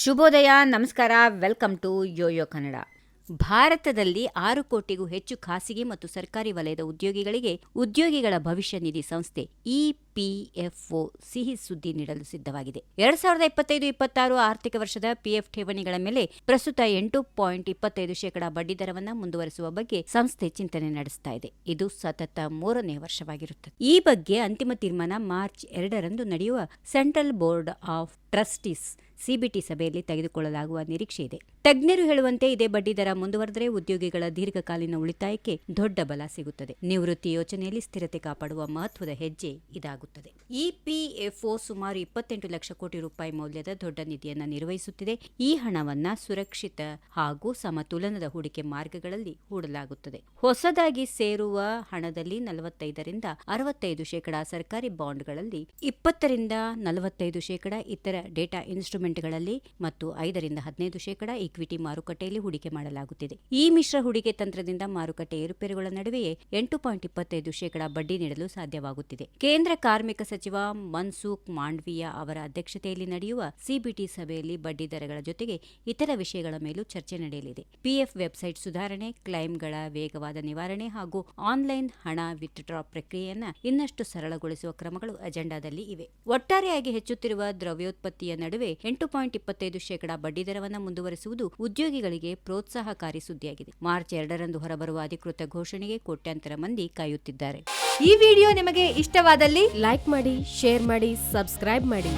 ಶುಭೋದಯ, ನಮಸ್ಕಾರ, welcome to Yoyo Kannada. ಭಾರತದಲ್ಲಿ 6 ಕೋಟಿಗೂ ಹೆಚ್ಚು ಖಾಸಗಿ ಮತ್ತು ಸರ್ಕಾರಿ ವಲಯದ ಉದ್ಯೋಗಿಗಳಿಗೆ ಉದ್ಯೋಗಿಗಳ ಭವಿಷ್ಯ ನಿಧಿ ಸಂಸ್ಥೆ ಇಪಿಎಫ್ಒ ಸಿಹಿ ಸುದ್ದಿ ನೀಡಲು ಸಿದ್ಧವಾಗಿದೆ. 2025-26 ಆರ್ಥಿಕ ವರ್ಷದ ಪಿಎಫ್ ಠೇವಣಿಗಳ ಮೇಲೆ ಪ್ರಸ್ತುತ 8.25% ಬಡ್ಡಿ ದರವನ್ನು ಮುಂದುವರಿಸುವ ಬಗ್ಗೆ ಸಂಸ್ಥೆ ಚಿಂತನೆ ನಡೆಸ್ತಾ ಇದೆ. ಇದು ಸತತ 3ನೇ ವರ್ಷವಾಗಿರುತ್ತದೆ. ಈ ಬಗ್ಗೆ ಅಂತಿಮ ತೀರ್ಮಾನ ಮಾರ್ಚ್ 2ರಂದು ನಡೆಯುವ central board of trustees CBT ಸಭೆಯಲ್ಲಿ ತೆಗೆದುಕೊಳ್ಳಲಾಗುವ ನಿರೀಕ್ಷೆ ಇದೆ. ತಜ್ಞರು ಹೇಳುವಂತೆ ಇದೇ ಬಡ್ಡಿ ದರ ಮುಂದುವರೆದರೆ ಉದ್ಯೋಗಿಗಳ ದೀರ್ಘಕಾಲೀನ ಉಳಿತಾಯಕ್ಕೆ ದೊಡ್ಡ ಬಲ ಸಿಗುತ್ತದೆ. ನಿವೃತ್ತಿ ಯೋಜನೆಯಲ್ಲಿ ಸ್ಥಿರತೆ ಕಾಪಾಡುವ ಮಹತ್ವದ ಹೆಜ್ಜೆ ಇದಾಗುತ್ತದೆ. ಇಪಿಎಫ್ಒ ಸುಮಾರು 28 ಲಕ್ಷ ಕೋಟಿ ರೂಪಾಯಿ ಮೌಲ್ಯದ ದೊಡ್ಡ ನಿಧಿಯನ್ನು ನಿರ್ವಹಿಸುತ್ತಿದೆ. ಈ ಹಣವನ್ನ ಸುರಕ್ಷಿತ ಹಾಗೂ ಸಮತೋಲನದ ಹೂಡಿಕೆ ಮಾರ್ಗಗಳಲ್ಲಿ ಹೂಡಲಾಗುತ್ತದೆ. ಹೊಸದಾಗಿ ಸೇರುವ ಹಣದಲ್ಲಿ 45-65% ಸರ್ಕಾರಿ ಬಾಂಡ್ಗಳಲ್ಲಿ, 20-45% ಇತರ ಡೇಟಾ ಇನ್ಸ್ಟ್ರುಮೆಂಟ್ಗಳಲ್ಲಿ ಮತ್ತು 5-15% ಈಕ್ವಿಟಿ ಮಾರುಕಟ್ಟೆಯಲ್ಲಿ ಹೂಡಿಕೆ ಮಾಡಲಾಗುತ್ತಿದೆ. ಈ ಮಿಶ್ರ ಹೂಡಿಕೆ ತಂತ್ರದಿಂದ ಮಾರುಕಟ್ಟೆ ಏರುಪೇರುಗಳ ನಡುವೆಯೇ 8.25% ಬಡ್ಡಿ ನೀಡಲು ಸಾಧ್ಯವಾಗುತ್ತಿದೆ. ಕೇಂದ್ರ ಕಾರ್ಮಿಕ ಸಚಿವ ಮನ್ಸುಖ್ ಮಾಂಡವೀಯ ಅವರ ಅಧ್ಯಕ್ಷತೆಯಲ್ಲಿ ನಡೆಯುವ ಸಿಬಿಟಿ ಸಭೆಯಲ್ಲಿ ಬಡ್ಡಿ ದರಗಳ ಜೊತೆಗೆ ಇತರ ವಿಷಯಗಳ ಮೇಲೂ ಚರ್ಚೆ ನಡೆಯಲಿದೆ. ಪಿಎಫ್ ವೆಬ್ಸೈಟ್ ಸುಧಾರಣೆ, ಕ್ಲೈಮ್ಗಳ ವೇಗವಾದ ನಿವಾರಣೆ ಹಾಗೂ ಆನ್ಲೈನ್ ಹಣ ವಿತ್ಡ್ರಾ ಪ್ರಕ್ರಿಯೆಯನ್ನು ಇನ್ನಷ್ಟು ಸರಳಗೊಳಿಸುವ ಕ್ರಮಗಳು ಅಜೆಂಡಾದಲ್ಲಿ ಇವೆ. ಒಟ್ಟಾರೆಯಾಗಿ ಹೆಚ್ಚುತ್ತಿರುವ ದ್ರವ್ಯೋತ್ಪತ್ತಿಯ ನಡುವೆ 8.25% ಬಡ್ಡಿ ದರವನ್ನು ಮುಂದುವರಿಸುವುದು ಉದ್ಯೋಗಿಗಳಿಗೆ ಪ್ರೋತ್ಸಾಹಕಾರಿ ಸುದ್ದಿಯಾಗಿದೆ. ಮಾರ್ಚ್ 2ರಂದು ಹೊರಬರುವ ಅಧಿಕೃತ ಘೋಷಣೆಗೆ ಕೋಟ್ಯಾಂತರ ಮಂದಿ ಕಾಯುತ್ತಿದ್ದಾರೆ. ಈ ವಿಡಿಯೋ ನಿಮಗೆ ಇಷ್ಟವಾದಲ್ಲಿ ಲೈಕ್ ಮಾಡಿ, ಶೇರ್ ಮಾಡಿ, ಸಬ್ಸ್ಕ್ರೈಬ್ ಮಾಡಿ.